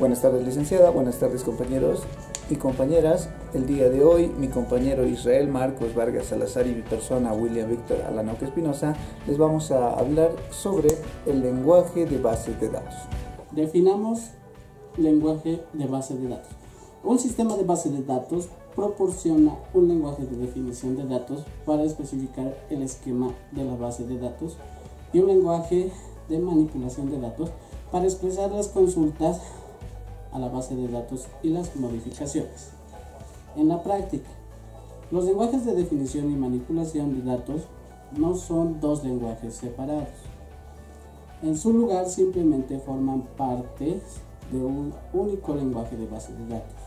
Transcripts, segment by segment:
Buenas tardes, licenciada. Buenas tardes, compañeros y compañeras. El día de hoy, mi compañero Israel Marcos Vargas Salazar y mi persona William Víctor Alanoque Espinosa les vamos a hablar sobre el lenguaje de bases de datos. Definamos lenguaje de base de datos. Un sistema de base de datos proporciona un lenguaje de definición de datos para especificar el esquema de la base de datos y un lenguaje de manipulación de datos para expresar las consultas a la base de datos y las modificaciones. En la práctica, los lenguajes de definición y manipulación de datos no son dos lenguajes separados. En su lugar, simplemente forman parte de un único lenguaje de base de datos,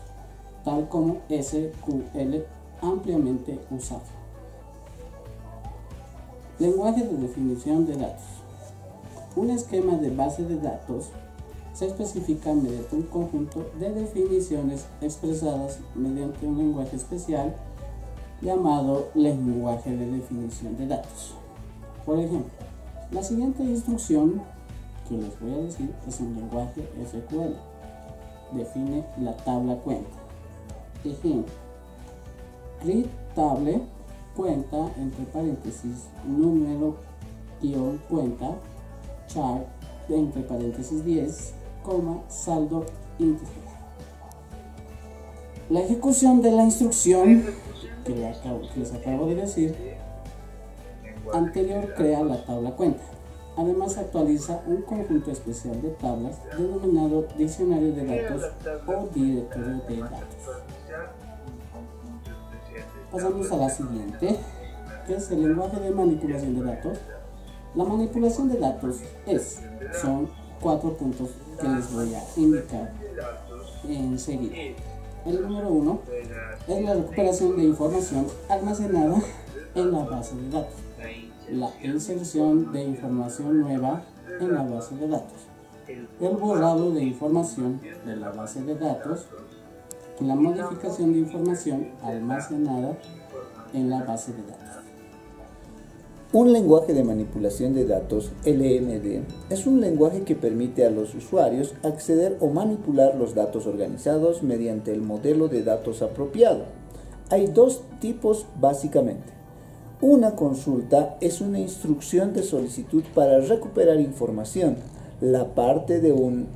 tal como SQL ampliamente usado. Lenguaje de definición de datos. Un esquema de base de datos se especifica mediante un conjunto de definiciones expresadas mediante un lenguaje especial llamado lenguaje de definición de datos. Por ejemplo, la siguiente instrucción que les voy a decir es un lenguaje SQL. Define la tabla cuenta. Ejemplo: create table cuenta entre paréntesis número guión cuenta chart entre paréntesis 10, saldo íntegro. La ejecución de la instrucción que les acabo de decir anterior crea la tabla cuenta. Además actualiza un conjunto especial de tablas denominado diccionario de datos o directorio de datos. Pasamos a la siguiente, que es el lenguaje de manipulación de datos. La manipulación de datos son 4 puntos que les voy a indicar enseguida. El número 1 es la recuperación de información almacenada en la base de datos, la inserción de información nueva en la base de datos, el borrado de información de la base de datos, la modificación de información almacenada en la base de datos. Un lenguaje de manipulación de datos, LMD, es un lenguaje que permite a los usuarios acceder o manipular los datos organizados mediante el modelo de datos apropiado. Hay dos tipos básicamente. Una consulta es una instrucción de solicitud para recuperar información, la parte de un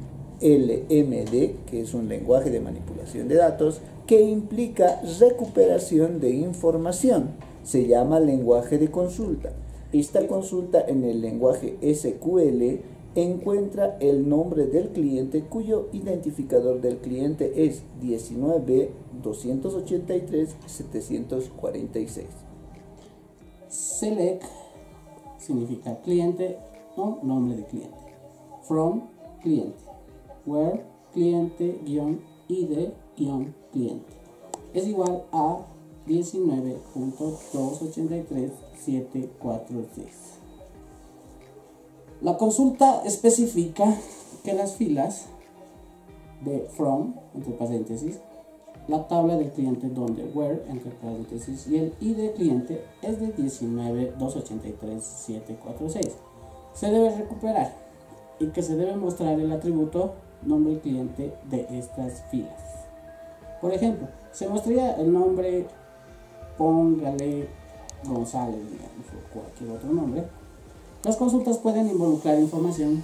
LMD, que es un lenguaje de manipulación de datos, que implica recuperación de información. Se llama lenguaje de consulta. Esta consulta en el lenguaje SQL encuentra el nombre del cliente cuyo identificador del cliente es 19.283.746. Select significa cliente o nombre de cliente. From cliente. Where cliente-id-cliente es igual a 19.283.746. La consulta especifica que las filas de from, entre paréntesis, la tabla del cliente donde where, entre paréntesis, y el id cliente es de 19.283.746. Se debe recuperar y que se debe mostrar el atributo nombre cliente de estas filas. Por ejemplo, se mostraría el nombre, póngale González, digamos, o cualquier otro nombre. Las consultas pueden involucrar información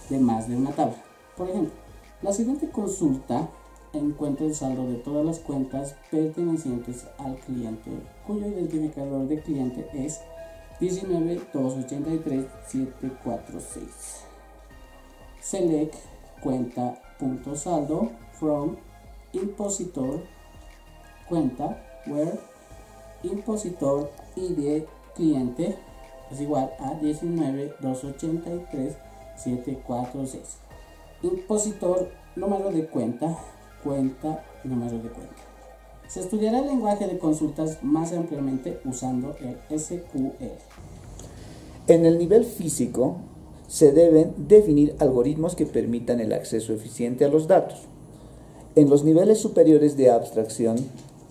de más de una tabla. Por ejemplo, la siguiente consulta encuentra el saldo de todas las cuentas pertenecientes al cliente, cuyo identificador de cliente es 19.283.746. Select cuenta.saldo from impositor cuenta where impositor id cliente es igual a 19.283.746. Impositor número de cuenta número de cuenta. Se estudiará el lenguaje de consultas más ampliamente usando el SQL. En el nivel físico se deben definir algoritmos que permitan el acceso eficiente a los datos. En los niveles superiores de abstracción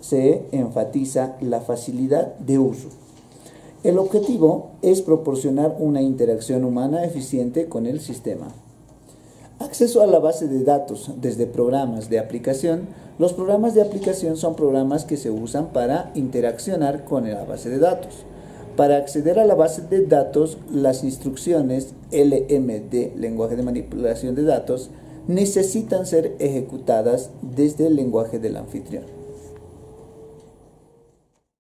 se enfatiza la facilidad de uso. El objetivo es proporcionar una interacción humana eficiente con el sistema. Acceso a la base de datos desde programas de aplicación. Los programas de aplicación son programas que se usan para interaccionar con la base de datos. Para acceder a la base de datos, las instrucciones LMD, lenguaje de manipulación de datos, necesitan ser ejecutadas desde el lenguaje del anfitrión.